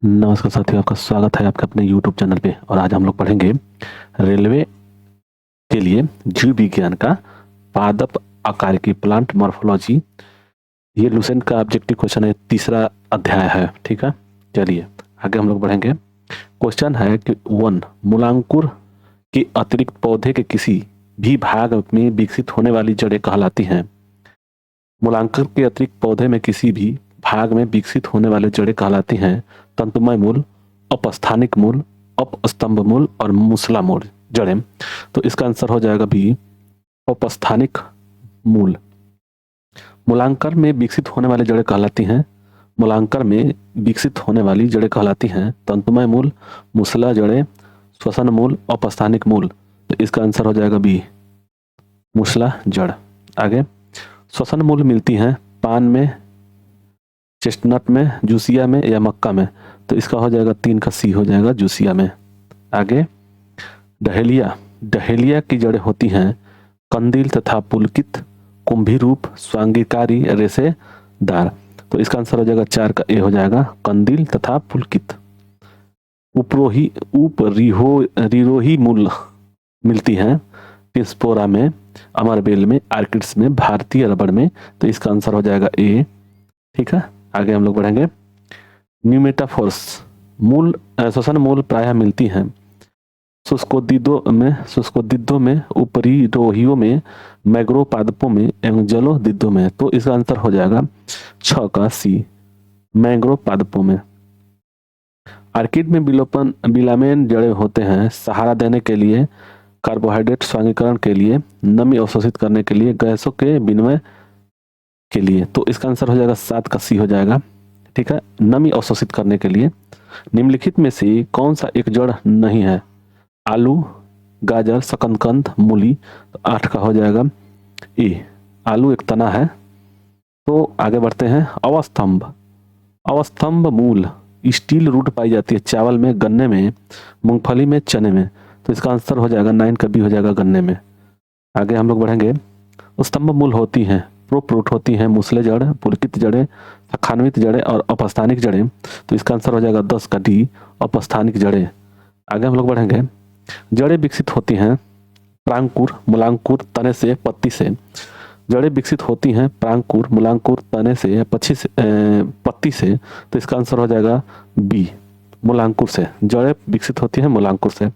नमस्कार साथियों, आपका स्वागत है आपके अपने YouTube चैनल पे। और आज हम लोग पढ़ेंगे रेलवे के लिए जीव विज्ञान का पादप आकार की प्लांट मॉर्फोलॉजी। ये लुसेंट का ऑब्जेक्टिव क्वेश्चन है, तीसरा अध्याय है। ठीक है, चलिए आगे हम लोग बढ़ेंगे। क्वेश्चन है कि वन, मूलांकुर के अतिरिक्त पौधे के किसी भी भाग में विकसित होने वाली जड़ें कहलाती हैं। मूलांकुर के अतिरिक्त पौधे में किसी भी भाग में विकसित होने वाले जड़ें कहलाती हैं तंतुमय मूल, अपस्थानिक मूल, अपस्तंभ मूल और मूसला मूल जड़ें। तो इसका आंसर हो जाएगा बी, अपस्थानिक मूल। मूलांकर में विकसित होने वाली जड़ें कहलाती हैं, मूलांकर में विकसित होने वाली जड़ें कहलाती हैं तंतुमय मूल, मूसला जड़ें, श्वसन मूल, अपस्थानिक मूल। तो इसका आंसर हो जाएगा बी, मूसला जड़। आगे, श्वसन मूल मिलती हैं पान में, चेस्टनट में, जूसिया में या मक्का में। तो इसका हो जाएगा 3 का सी हो जाएगा, जूसिया में। आगे, डहेलिया, डहेलिया की जड़ें होती हैं कंदील तथा पुलकित, कुंभी रूप, स्वांगिकारी, रेशेदार। तो इसका आंसर हो जाएगा 4 का ए हो जाएगा, कंदील तथा पुलकित। रिरोही मूल मिलती हैं पिस्पोरा में, अमरबेल में, आर्किड्स में, भारतीय रबड़ में। तो इसका आंसर हो जाएगा ए। ठीक है, आगे हम लोग बढ़ेंगे। न्यूमेटाफोर्स मूल, श्वसन मूल प्रायः मिलती हैं शुष्कोदिदों में, उपरिरोहियों में, मैग्रो पादपों में एवं जलोदिदों में। तो इसका आंसर हो जाएगा 6 का सी, मैग्रो पादपों में। आर्किड में बिलामेन जड़ें होते हैं सहारा देने के लिए, कार्बोहाइड्रेट स्वांगीकरण के लिए, नमी अवशोषित करने के लिए, गैसों के विनिमय के लिए। तो इसका आंसर हो जाएगा 7 का सी हो जाएगा। ठीक है, नमी अवशोषित करने के लिए। निम्नलिखित में से कौन सा एक जड़ नहीं है? आलू, गाजर, शकरकंद, मूली। तो 8 का हो जाएगा ए, आलू एक तना है। तो आगे बढ़ते हैं। अवस्थंभ, अवस्थंभ मूल स्टील रूट पाई जाती है चावल में, गन्ने में, मूंगफली में, चने में। तो इसका आंसर हो जाएगा 9 का बी हो जाएगा, गन्ने में। आगे हम लोग बढ़ेंगे। स्तंभ मूल होती हैं, प्रोप रूट होती हैं मूसले जड़, पुलकित जड़ें, शाखान्वित जड़ें और अपस्थानिक जड़ें। तो इसका आंसर हो जाएगा 10 का डी, अपस्थानिक जड़ें। आगे हम लोग बढ़ेंगे। जड़ें विकसित होती हैं प्रांकुर, मूलांकुर, तने से, पत्ती से। जड़ें विकसित होती हैं प्रांकुर, मूलांकुर, तने से या पत्ती से। तो इसका आंसर हो जाएगा बी, मूलांकुर से। जड़ें विकसित होती हैं मूलांकुर से।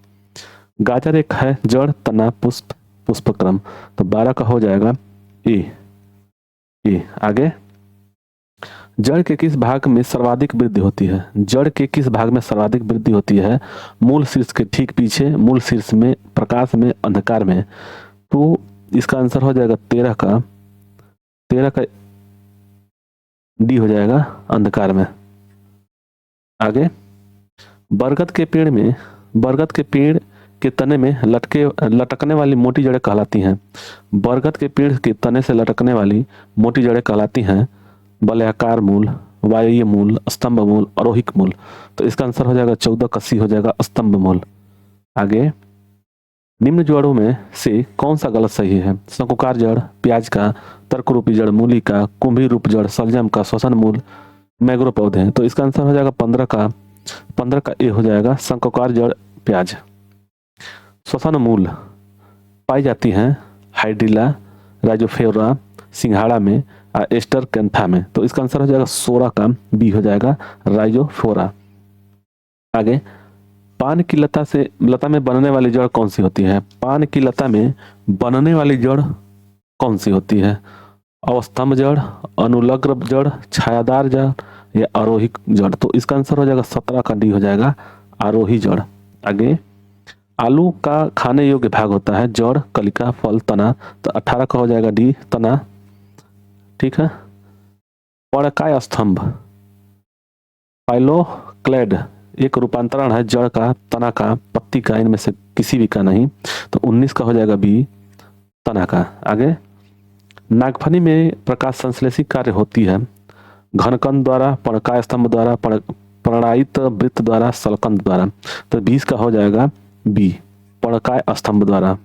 गाजर एक है जड़, तना, पुष्प, पुष्पक्रम। तो 12 का हो जाएगा ए। आगे, जड़ के किस भाग में सर्वाधिक वृद्धि होती है? जड़ के किस भाग में सर्वाधिक वृद्धि होती है? मूल शीर्ष के ठीक पीछे, मूल शीर्ष में, प्रकाश में, अंधकार में। तो इसका आंसर हो जाएगा 13 का डी हो जाएगा, अंधकार में। आगे, बरगद के पेड़ के तने में लटकने वाली मोटी जड़ें कहलाती हैं। बरगद के पेड़ के तने से लटकने वाली मोटी जड़ें कहलाती हैं वलयाकार मूल, वायवीय मूल, स्तंभ मूल, आरोहिक मूल। तो इसका आंसर हो जाएगा 14 का सी हो जाएगा, स्तंभ मूल। आगे, निम्न जड़ों में से कौन सा गलत सही है? शंकुकार जड़, प्याज का, तर्करूपी जड़, मूली का, कुंभी रूप जड़, शलजम का, श्वसन मूल, मैग्रो पौधे। तो इसका आंसर हो जाएगा 15 का ए हो जाएगा, शंकुकार जड़, प्याज। श्वसन मूल पाई जाती हैं हाइड्रिला, राइजोफोरा, सिंघाड़ा में, एस्टर कैंथा में। तो इसका आंसर हो जाएगा 16 का बी हो जाएगा, राइजोफोरा। आगे, पान की लता में बनने वाली जड़ कौन सी होती है? पान की लता में बनने वाली जड़ कौन सी होती है? अवस्थम्भ जड़, अनुलग्न जड़, छायादार जड़ या आरोहिक जड़। तो इसका आंसर हो जाएगा 17 का डी हो जाएगा, आरोही जड़। आगे, आलू का खाने योग्य भाग होता है जड़, कलिका, फल, तना। तो 18 का हो जाएगा डी, तना। ठीक है, पर्णकाय स्तंभ, फाइलोक्लेड एक रूपांतरण है जड़ का, तना का, पत्ती का, इनमें से किसी भी का नहीं। तो 19 का हो जाएगा बी, तना का। आगे, नागफनी में प्रकाश संश्लेषी कार्य होती है घनकंद द्वारा, पर्णकाय स्तंभ द्वारा, पर्णायित वृत्त द्वारा, सलकंद द्वारा। तो 20 का हो जाएगा बी, पर्णकाय स्तंभ द्वारा।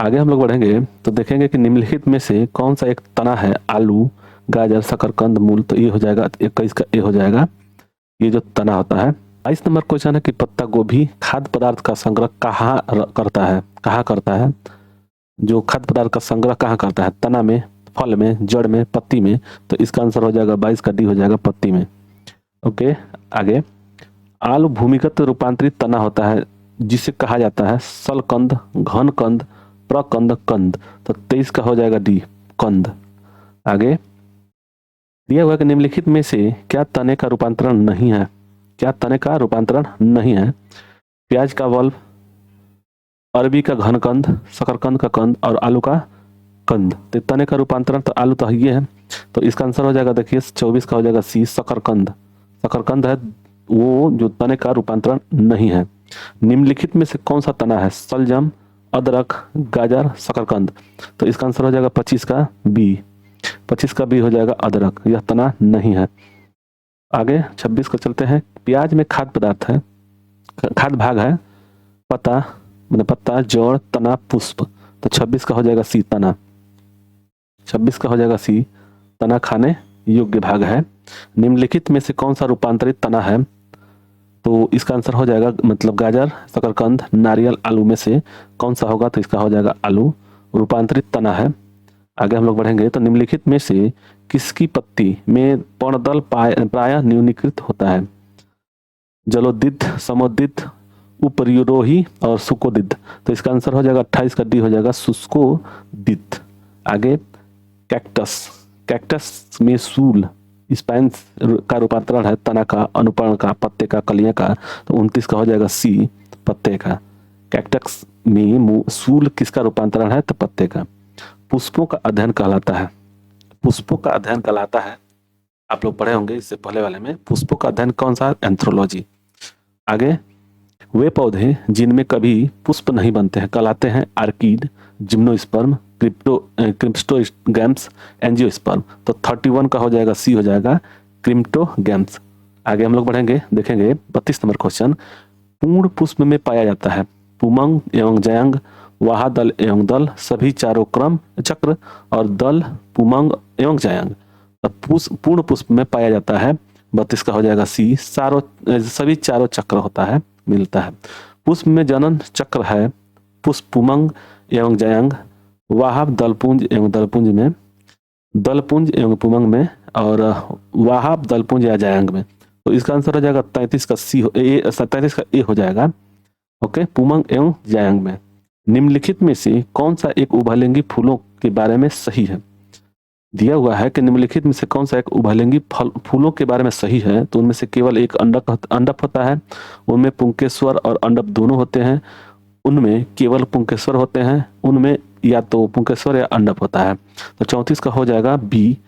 आगे हम लोग बढ़ेंगे तो देखेंगे कि निम्नलिखित में से कौन सा एक तना है? आलू, गाजर, शकरकंद, मूल। तो ये हो जाएगा 21 का ए हो जाएगा, ये जो तना होता है। 22 नंबर क्वेश्चन है कि पत्ता गोभी खाद्य पदार्थ का संग्रह करता है, कहाँ करता है? जो खाद्य पदार्थ का संग्रह कहाँ करता है? तना में, फल में, जड़ में, पत्ती में। तो इसका आंसर हो जाएगा 22 का डी हो जाएगा, पत्ती में। ओके, आगे। आलू भूमिगत रूपांतरित तना होता है जिसे कहा जाता है सलकंद, घन कंद, प्रकंद, कंद। तो 23 का हो जाएगा डी, कंद। आगे दिया हुआ कि निम्नलिखित में से क्या तने का रूपांतरण नहीं है? क्या तने का रूपांतरण नहीं है? प्याज का बल्ब, अरबी का घन कंद, शकरकंद का कंद और आलू का कंद। तो तने का रूपांतरण तो आलू तो ये है, तो इसका आंसर हो जाएगा, देखिए 24 का हो जाएगा सी, शकरकंद। शकरकंद है वो जो तने का रूपांतरण नहीं है। निम्नलिखित में से कौन सा तना है? सलजम, अदरक, गाजर, शकरकंद। तो इसका आंसर हो जाएगा 25 का बी, 25 का बी हो जाएगा अदरक, यह तना नहीं है। आगे 26 को चलते हैं। प्याज में खाद्य पदार्थ है, खाद्य भाग है पत्ता, मतलब पत्ता, जड़, तना, पुष्प। तो 26 का हो जाएगा सी, तना। 26 का हो जाएगा सी, तना खाने योग्य भाग है। निम्नलिखित में से कौन सा रूपांतरित तना है? तो इसका आंसर हो जाएगा, मतलब गाजर, शकरकंद, नारियल, आलू में से कौन सा होगा? तो इसका हो जाएगा आलू, रूपांतरित तना है। आगे हम लोग बढ़ेंगे तो निम्नलिखित में से किसकी पत्ती में पर्णदल प्रायः न्यूनीकृत होता है? जलोदित, समोदित, उपरिरोही और सुकोदित। तो इसका आंसर हो जाएगा 28 का डी हो जाएगा, शुष्कोदित। आगे कैक्टस, कैक्टस में सूल, स्पाइन्स का रूपांतरण है तना का, अनुपर्ण का, पत्ते का, कलियां का। तो 29 का हो जाएगा सी, पत्ते का। कैक्टस में सूल किसका रूपांतरण है? तो पत्ते का। पुष्पों का अध्ययन कहलाता है, पुष्पों का अध्ययन कहलाता है, आप लोग पढ़े होंगे इससे पहले वाले में। पुष्पों का अध्ययन कौन सा? एंथ्रोलॉजी। आगे वे पौधे जिनमें कभी पुष्प नहीं बनते हैं कहलाते हैं आर्किड, जिम्नोस्पर्म, क्रिप्टोगैम्स, एंजियोस्पर्म। तो 31 का हो जाएगा सी, हो जाएगा क्रिप्टोगैम्स। आगे हम लोग बढ़ेंगे, देखेंगे 32 नंबर क्वेश्चन। पूर्ण पुष्प में पाया जाता है पुमंग एवं जयंग, वाहा दल एवं दल, सभी चारों क्रम चक्र और दल, पुमंग एवं जयंग। पूर्ण पुष्प में पाया जाता है, 32 का हो जाएगा सी, सभी चारों चक्र होता है, मिलता है। पुष्प में जनन चक्र है, पुष्प, पुमंग एवं जयंग, वाहब, दलपुंज एवं दलपुंज में, दलपुंज एवं पुमंग में, और वाहब, दलपुंज या जयंग में। तो इसका आंसर हो जाएगा 33 का सी, 33 का ए हो जाएगा। ओके, पुमंग एवं जयंग में। निम्नलिखित में से कौन सा एक उभयलिंगी फूलों के बारे में सही है? दिया हुआ है कि निम्नलिखित में से कौन सा एक उभयलिंगी फूलों के बारे में सही है? तो उनमें से केवल एक अंडप होता है, उनमें पुंकेश्वर और अंडप दोनों होते हैं, उनमें केवल पुंकेश्वर होते हैं, उनमें या तो पुंकेश्वर या अंडप होता है। तो 34 का हो जाएगा बी,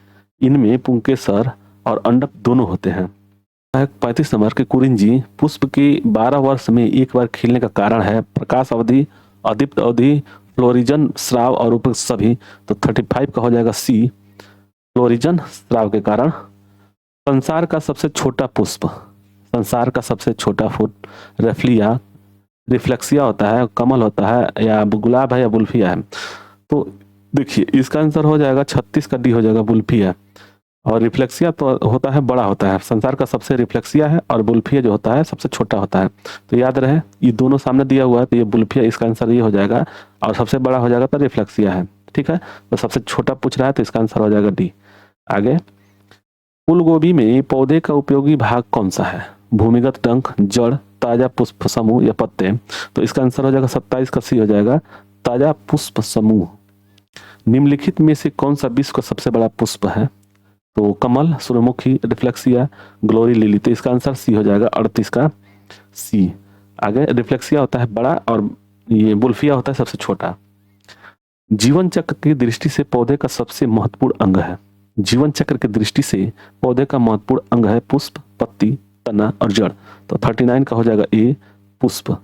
इनमें पुंकेश्वर और अंडप दोनों होते हैं। 35 नंबर के कुरिंजी पुष्प के 12 वर्ष में एक बार खिलने का कारण है प्रकाश अवधि, अदीप्त अवधि, फ्लोरिजन, स्राव और उपयुक्त सभी। तो 35 का हो जाएगा सी, फ्लोरिजन, स्राव के कारण। संसार का सबसे छोटा पुष्प, संसार का सबसे छोटा फूल रेफ्लिया, रिफ्लेक्सिया होता है, कमल होता है, या गुलाब है, या बुल्फिया है। तो देखिए इसका आंसर हो जाएगा 36 का डी हो जाएगा, बुल्फिया। और रिफ्लेक्सिया तो होता है बड़ा होता है, संसार का सबसे रिफ्लेक्सिया है, और बुल्फिया जो होता है सबसे छोटा होता है। तो याद रहे ये दोनों सामने दिया हुआ है, तो ये बुल्फिया, इसका आंसर ये हो जाएगा, और सबसे बड़ा हो जाएगा तो रिफ्लेक्सिया है। ठीक है, तो सबसे छोटा पूछ रहा है तो इसका आंसर हो जाएगा डी। आगे फूल गोभी में पौधे का उपयोगी भाग कौन सा है? भूमिगत डंक, जड़, ताजा पुष्प समूह या पत्ते। तो इसका आंसर हो जाएगा 27 का सी हो जाएगा, ताजा पुष्प समूह। निम्नलिखित में से कौन सा विश्व का सबसे बड़ा पुष्प है? तो कमल, सूर्यमुखी, रिफ्लेक्सिया, ग्लोरी लिली। तो इसका आंसर सी हो जाएगा, 38 का सी। आगे रिफ्लेक्सिया होता है बड़ा, और ये बुल्फिया होता है सबसे छोटा। जीवन चक्र की दृष्टि से पौधे का सबसे महत्वपूर्ण अंग है, जीवन चक्र की दृष्टि से पौधे का महत्वपूर्ण अंग है पुष्प, पत्ती, तना और जड़। तो 39 का हो जाएगा ए, पुष्प।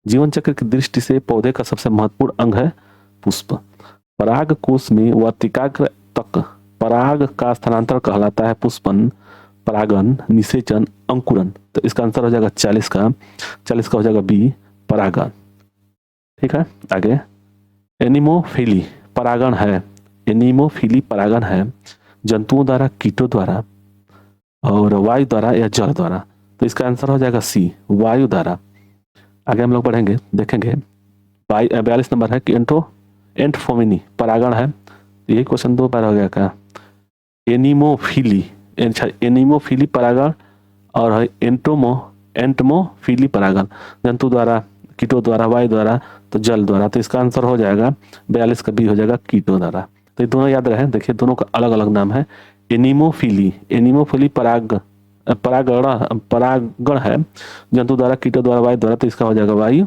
जीवन चक्र की दृष्टि से पौधे का सबसे महत्वपूर्ण अंग है पुष्प। पराग कोश में वर्तिकाग्र तक पराग का स्थानांतरण कहलाता है पुष्पन, परागन, निषेचन, अंकुरन। तो इसका आंसर हो जाएगा 40 का हो जाएगा बी, परागन। ठीक है, आगे एनिमोफिली परागण है, एनिमोफिली परागण है जंतुओं द्वारा, कीटों द्वारा, और वायु द्वारा या जल द्वारा। तो इसका आंसर हो जाएगा सी, वायु द्वारा। आगे हम लोग बढ़ेंगे, देखेंगे 42 नंबर है कि एंटोफोमिनी परागण है। तो यही क्वेश्चन 2 बार हो गया क्या? एनिमोफिली, एनिमोफिली परागण और है एंटमोफिली परागण, जंतु द्वारा, कीटों द्वारा, वायु द्वारा, तो जल द्वारा। तो इसका आंसर हो जाएगा 42 का बी हो जाएगा कीटों द्वारा। तो ये दोनों याद रहे, देखिए दोनों का अलग अलग नाम है। एनिमोफिली परागण है जंतु द्वारा, कीटों द्वारा, वायु द्वारा, तो इसका हो जाएगा वायु।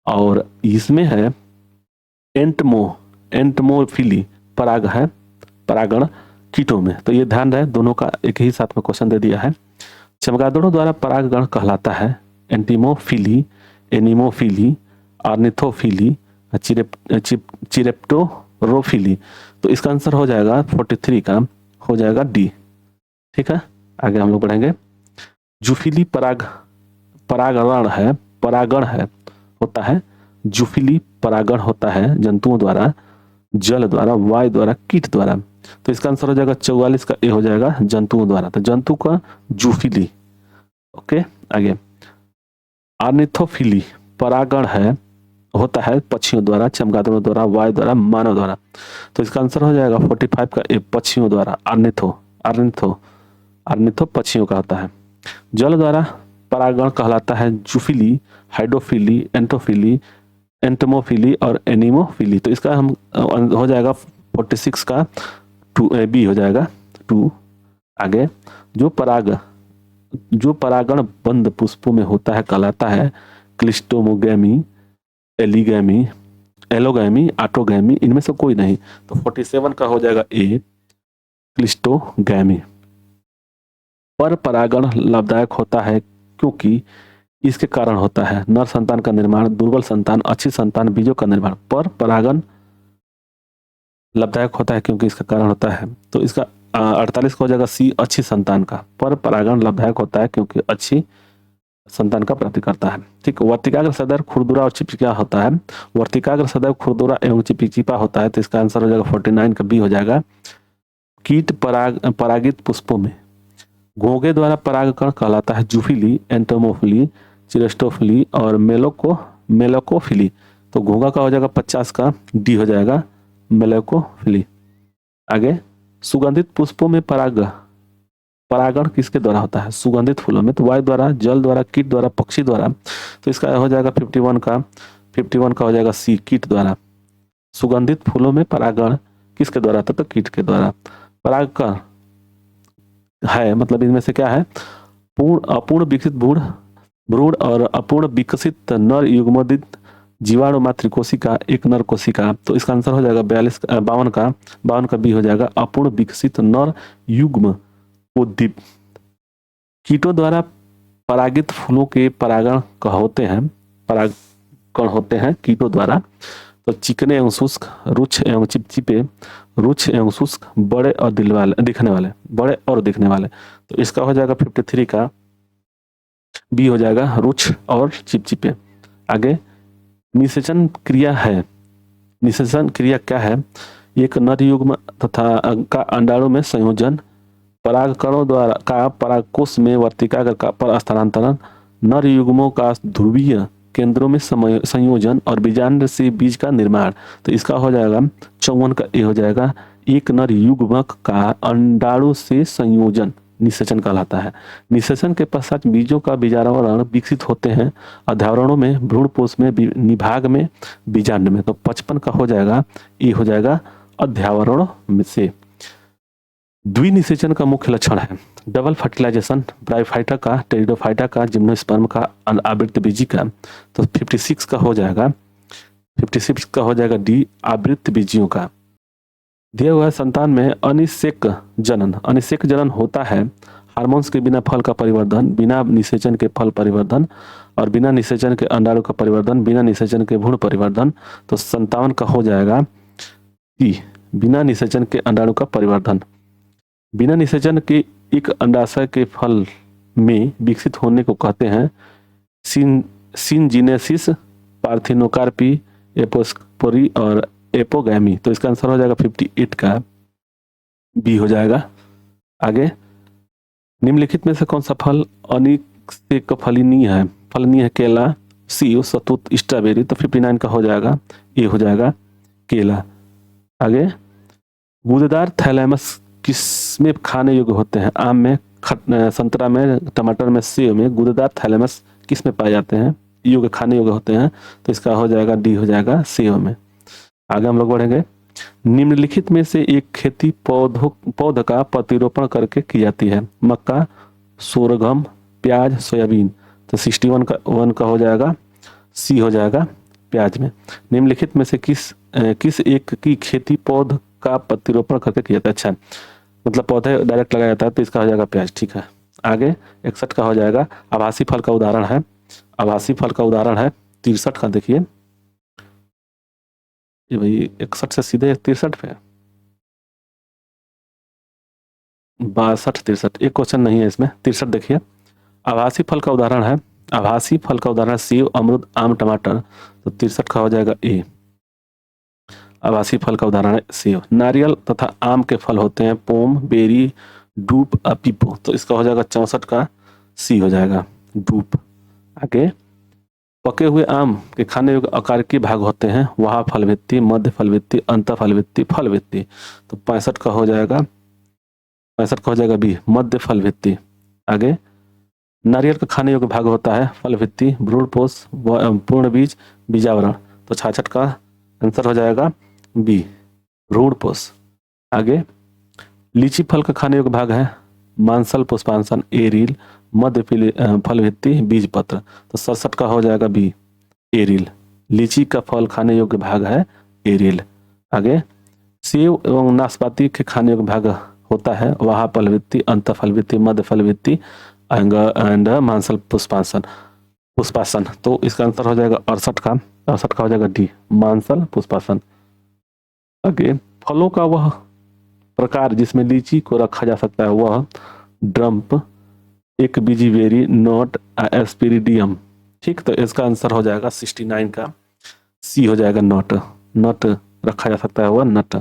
और इसमें है एंटमोफिली परागण कीटों में। तो ये ध्यान रहे, दोनों का एक ही साथ में क्वेश्चन दे दिया है। चमगादड़ों द्वारा परागण कहलाता है एंटीमोफिली, एनिमोफिली, ऑर्निथोफिली, चिरेप्टोरोफिली। तो इसका आंसर हो जाएगा 43 का हो जाएगा डी। ठीक है, आगे हम लोग बढ़ेंगे। जूफिली परागण है होता है, जूफिली परागण होता है जंतुओं द्वारा, जल द्वारा, वायु द्वारा, कीट द्वारा। तो इसका आंसर हो जाएगा 44 का ए हो जाएगा जंतुओं द्वारा। तो जंतु का जूफिली। ओके, आगे ऑर्निथोफिली परागण है होता है पक्षियों द्वारा, चमगादड़ों द्वारा, वायु द्वारा, मानव द्वारा। तो इसका आंसर हो जाएगा 45 का ए, पक्षियों द्वारा, ऑर्निथो पक्षियों का होता है। जल द्वारा परागण कहलाता है जूफिली, हाइड्रोफिली, एंटमोफिली और एनिमोफिली। तो इसका हम हो जाएगा 46 का बी हो जाएगा 2। आगे जो परागण बंद पुष्पों में होता है कहलाता है क्लिस्टोमोगैमी, एलोगैमी, ऑटोगैमी, इनमें से कोई नहीं। तो 47 का हो जाएगा ए, क्लिस्टोगैमी। पर परागण लाभदायक होता है क्योंकि इसके कारण होता है नर संतान का निर्माण, दुर्बल संतान, अच्छी संतान, बीजों का निर्माण। पर परागण लाभदायक होता है क्योंकि इसका कारण होता है। तो इसका 48 का हो जाएगा सी, अच्छी संतान का। पर परागण लाभदायक होता है क्योंकि अच्छी संतान का प्राप्ति करता है। ठीक, वर्तिकाग्र सदैव खुरदुरा और चिपचिपा होता है। वर्तिकाग्र सदैव खुरदुरा एवं चिपचिपा होता है। तो इसका आंसर हो जाएगा 49 का बी हो जाएगा। कीट परागित पुष्पों में घोंघे द्वारा परागकण कहलाता है जूफिली, एंटोमोफिली, चिरेस्टोफिली और मेलोकोफिली। तो घोंघा का हो जाएगा 50 का डी हो जाएगा मेलोकोफिली। आगे सुगंधित पुष्पों में परागण किसके द्वारा होता है? सुगंधित फूलों में। तो वायु द्वारा, जल द्वारा, कीट द्वारा, पक्षी द्वारा। तो इसका हो जाएगा 51 का हो जाएगा सी, कीट द्वारा। सुगंधित फूलों में परागण किसके द्वारा होता है? तो कीट के द्वारा। परागकण है मतलब इनमें से क्या है? अपूर्ण विकसित भ्रूण और अपूर्ण विकसित नर युग्मोदित जीवाणु मात्र कोशिका, एक नर कोशिका। तो इसका आंसर हो जाएगा 52 का बी हो जाएगा अपूर्ण विकसित नर युग्म उद्दीप। कीटों द्वारा परागित फूलों के परागण होते हैं कीटों द्वारा। तो चिकने एवं शुष्क, रुक्ष एवं चिपचिपे, रुक्ष एवं शुष्क, बड़े और दिखने वाले। तो इसका हो जाएगा 53 का बी हो जाएगा रुक्ष और चिपचिपे। आगे निषेचन क्रिया क्या है? एक नर युग्म तथा का अंडाणु में संयोजन, परागकणों द्वारा का परागकोश में वर्तिकाग्र का पर स्थानांतरण, नर युग्मों का ध्रुवीय केंद्रों में संयोजन और बीजांड से बीज का निर्माण। तो इसका हो जाएगा 54 का ए हो जाएगा एक नर युग्मक का अंडाणु से संयोजन निषेचन कहलाता है। निषेचन के पश्चात बीजों का बीजावरण विकसित होते हैं अध्यावरणों में, भ्रूणपोष में, निभाग में, बीजांड में। तो 55 का हो जाएगा ए हो जाएगा अध्यावरण में से। द्विनिषेचन का मुख्य लक्षण है डबल फर्टिलाइजेशन, ब्रायोफाइटा का, टेरिडोफाइटा का, जिम्नोस्पर्म का, आवृतबीजी का। तो 56 का हो जाएगा डी बीजियों का। दिए हुए संतान में अनिषेक जनन होता है हार्मोन्स के बिना फल का परिवर्धन, बिना निषेचन के फल परिवर्धन और बिना निषेचन के अंडाणु का परिवर्धन, बिना निषेचन के भ्रूण परिवर्धन। तो 57 का हो जाएगा बिना निषेचन के अंडाणु का परिवर्धन। बिना निषेचन के एक अंडाशय के फल में विकसित होने को कहते हैं सिनजीनेसिस, पार्थिनोकार्पी, एपोस्पोरी और एपोगैमी। तो इसका आंसर हो जाएगा 58 का बी हो जाएगा। आगे निम्नलिखित में से कौन सा फल सेब का फलिनी है, फलनी है केला। सी सतूत स्ट्रॉबेरी, तो 59 का हो जाएगा ए, हो जाएगा केला। आगे, गूदेदार थैलेमस किस में खाने योग्य होते हैं? आम में, संतरा में, टमाटर में, सेब में गूदेदार थैलेमस किस में पाए जाते हैं, योग्य खाने योग्य होते हैं? तो इसका हो जाएगा डी, हो जाएगा सेब में। आगे हम लोग बढ़ेंगे। निम्नलिखित में से एक खेती पौध का प्रतिरोपण करके की जाती है? मक्का, सोरगम, प्याज, सोयाबीन। तो 61 का हो जाएगा सी, हो जाएगा प्याज में। निम्नलिखित में से किस एक की खेती पौध का प्रतिरोपण करके किया जाता है? अच्छा, मतलब पौधे डायरेक्ट लगाया जाता है, तो इसका हो जाएगा प्याज। ठीक है। आगे 61 का हो जाएगा आभासी फल का उदाहरण है। आभासी फल का उदाहरण है 63 का। देखिए ये भाई 61 से सीधे 63 पे, 62 63, एक क्वेश्चन नहीं है इसमें। 63 देखिए, आभासी फल का उदाहरण है। आभासी फल का उदाहरण सेब, अमरूद, आम, टमाटर। तो 63 का हो जाएगा ए। आभासी फल का उदाहरण है सेब। नारियल तथा आम के फल होते हैं पोम, बेरी, डूप, पीपो। तो इसका हो जाएगा 64 का सी, हो जाएगा डूप। आगे, पके हुए आम के खाने योग्य आकार के भाग होते हैं वहा फल भित्ति, मध्य फल भित्ति, अंत फल भित्ति, फल भित्ति। तो 65 का हो जाएगा, 65 का हो जाएगा बी, मध्य फल भित्ति। आगे, नारियल का खाने योग्य भाग होता है फल भित्ति, भ्रूणपोष, पूर्ण बीज, बीजावरण। तो 66 का आंसर हो जाएगा बी, भ्रूणपोष। आगे, लीची फल का खाने योग्य भाग है मांसल, पुष्पांशन, एरील, मध्य फल भित्ति, बीज पत्र। तो 67 का हो जाएगा बी, एरील। लीची का फल खाने योग्य भाग है एरील। आगे, सेब एवं नाशपाती के खाने योग्य भाग होता है वहा फल भित्ति, अंत फल भित्ति, मध्य फल भित्ति एंड मांसल, पुष्पासन। तो इसका आंसर हो जाएगा 68 का हो जाएगा डी, मांसल, पुष्पासन। आगे, फलों का वह प्रकार जिसमें लीची को रखा जा सकता है वह ड्रम्प, एक बीजी बेरी, नोट, एस्पिरिडियम। ठीक, तो इसका आंसर हो जाएगा 69 का सी, हो जाएगा नट। नट रखा जा सकता है वह नट।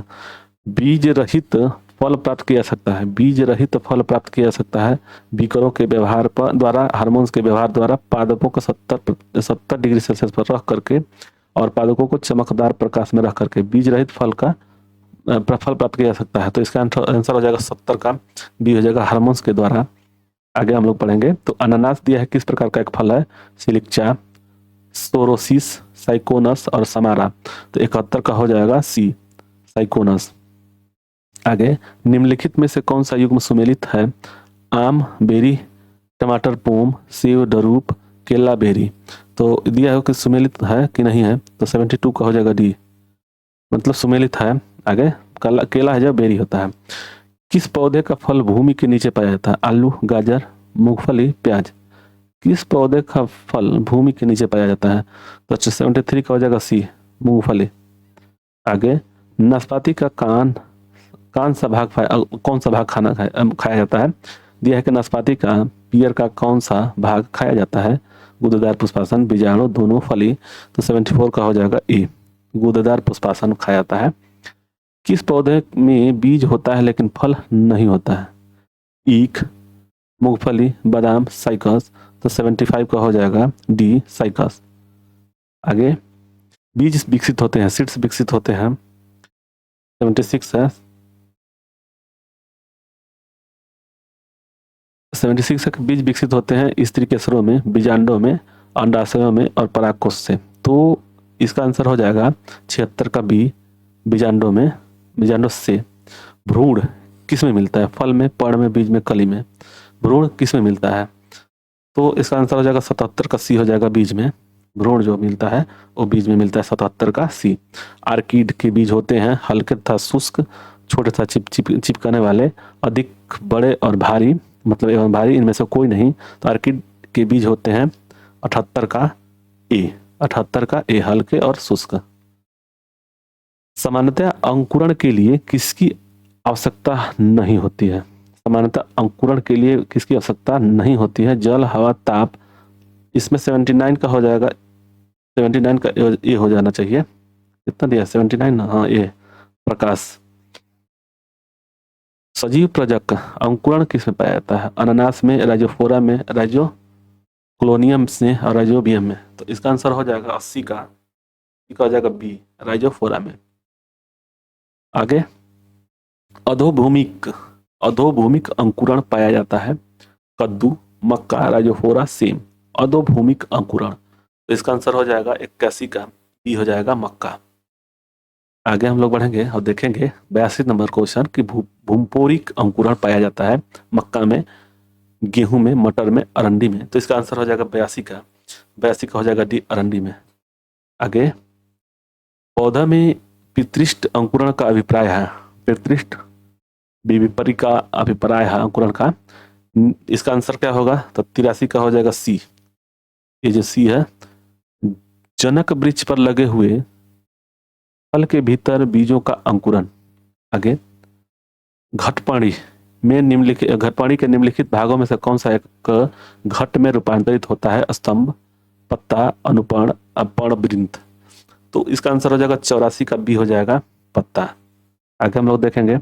बीज रहित फल प्राप्त किया जा सकता है, बीज रहित फल प्राप्त किया जा सकता है बीकरों के व्यवहार पर द्वारा, हार्मोन्स के व्यवहार द्वारा, पादपों को 70 डिग्री सेल्सियस पर रख करके और पादपों को चमकदार प्रकाश में रख करके बीज रहित फल प्राप्त किया जा सकता है। तो इसका आंसर हो जाएगा 70 का बी, हो जाएगा हार्मोन्स के द्वारा। आगे हम लोग पढ़ेंगे। तो अनानास दिया है किस प्रकार का एक फल है? सिलिक्चा, सोरोसिस, साइकोनस और समारा। तो 71 का हो जाएगा सी, साइकोनस। आगे, निम्नलिखित में से कौन सा युग्म सुमेलित है? आम, बेरी, टमाटर, पोम, सेब, डरूप, केला, बेरी। तो दिया है कि सुमेलित है कि नहीं है, तो 72 का हो जाएगा डी, मतलब सुमेलित है। आगे, केला है जब बेरी होता है। किस पौधे का फल भूमि के नीचे पाया जाता है? आलू, गाजर, मूंगफली, प्याज। किस पौधे का फल भूमि के नीचे पाया जाता है? तो 73 का हो जाएगा सी, मूंगफली। आगे, नाशपाती का कौन सा भाग खाया जाता है? दिया है कि नाशपाती का पियर का कौन सा भाग खाया जाता है? गूदेदार, पुष्पासन, बीजाणु, दोनों, फली। तो 74 का हो जाएगा ए, गूदेदार पुष्पासन खाया जाता है। किस पौधे में बीज होता है लेकिन फल नहीं होता है? ईख, मूंगफली, बादाम, साइकस। तो 75 का हो जाएगा डी, साइकस। आगे, बीज विकसित होते हैं, सीड्स विकसित होते हैं। 76 है, 76 तक बीज विकसित होते हैं स्त्री केसरों में, बीजांडों में, अंडाशयों में और परागकोश से। तो इसका आंसर हो जाएगा 76 का बी, बीजांडों में, बीजांडों से। भ्रूण किस में मिलता है? फल में, पर्ण में, बीज में, कली में। भ्रूण किस में मिलता है? तो इसका आंसर हो जाएगा 77 का सी, हो जाएगा बीज में। भ्रूण जो मिलता है वो बीज में मिलता है, 77 का सी। आर्किड के बीज होते हैं हल्के तथा शुष्क, छोटे तथा चिपकने वाले, अधिक बड़े और भारी, मतलब एवं भारी, इनमें से कोई नहीं। तो आर्किड के बीज होते हैं 78 का ए, 78 का ए, हल्के और शुष्क। सामान्यतः अंकुरण के लिए किसकी आवश्यकता नहीं होती है? सामान्यतः अंकुरण के लिए किसकी आवश्यकता नहीं होती है? जल, हवा, ताप। इसमें 79 का हो जाएगा, 79 का ए हो जाना चाहिए। कितना दिया? 79 ना, हाँ ए, प्रकाश। सजीव प्रजक अंकुरण किस में पाया जाता है? अनानास में, राइजोफोरा में, कोलोनियम में और राइजोबियम में। तो इसका आंसर हो जाएगा 80 का हो जाएगा बी, राइजोफोरा में। आगे, अधोभूमिक अधोभूमिक अंकुरण पाया जाता है कद्दू, मक्का, राइजोफोरा, सेम। अधोभूमिक अंकुरण, तो इसका आंसर हो जाएगा 81 का बी हो जाएगा मक्का। आगे हम लोग बढ़ेंगे और देखेंगे 82 नंबर क्वेश्चन कि भूमपोरिक अंकुरण पाया जाता है मक्का में, गेहूं में, मटर में, अरंडी में। तो इसका आंसर हो जाएगा 82 का हो जाएगा डी, अरंडी में। आगे, पौधा में पितृष्ठ अंकुरण का अभिप्राय है, पितृष्ठ विपरी का अभिप्राय है अंकुरण का। इसका आंसर क्या होगा? तो 83 का हो जाएगा सी। ये जो सी है, जनक वृक्ष पर लगे हुए फल के भीतर बीजों का अंकुरण। आगे, घटपाणी के निम्नलिखित भागों में से कौन सा एक घट में रूपांतरित होता है? स्तंभ, पत्ता, अनुपर्ण, पर्णवृंत। तो इसका आंसर हो जाएगा 84 का बी हो जाएगा पत्ता। आगे हम लोग देखेंगे,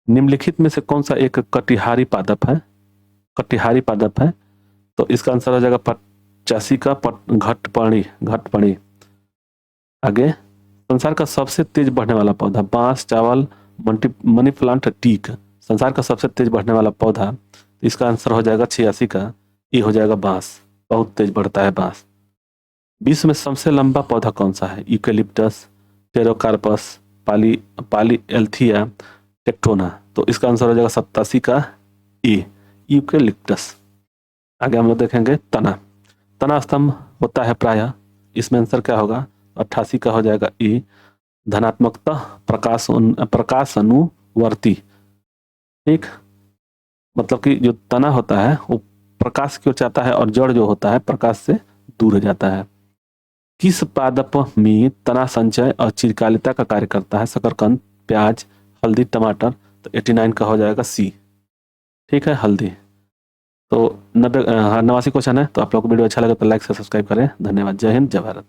निम्नलिखित में से कौन सा एक कटिहारी पादप है? तो इसका आंसर हो जाएगा 85 का घटपाणी। आगे, संसार का सबसे तेज बढ़ने वाला पौधा, बांस, चावल, मनी प्लांट, टीक। संसार का सबसे तेज बढ़ने वाला पौधा, इसका आंसर हो जाएगा 86 का, ये हो जाएगा बांस। बहुत तेज बढ़ता है बांस। विश्व में सबसे लंबा पौधा कौन सा है? Eucalyptus, Pterocarpus, Polyalthia, Tectona. तो इसका आंसर हो जाएगा 87 का ए, यूकेलिप्टस। आगे हम लोग देखेंगे तना स्तंभ होता है प्रायः, इसमें आंसर क्या होगा? 88 का हो जाएगा ए, धनात्मकता प्रकाश अनुवर्ती। ठीक, मतलब कि जो तना होता है वो प्रकाश की ओर चाहता है और जड़ जो होता है प्रकाश से दूर हो जाता है। किस पादप में तना संचय और चिरकालिता का कार्य करता है? शकरकंद, प्याज, हल्दी, टमाटर। तो 89 का हो जाएगा सी। ठीक है, हल्दी। तो 89 क्वेश्चन है। तो आप लोग को वीडियो अच्छा लगे तो लाइक से सब्सक्राइब करें। धन्यवाद। जय हिंद, जय भारत।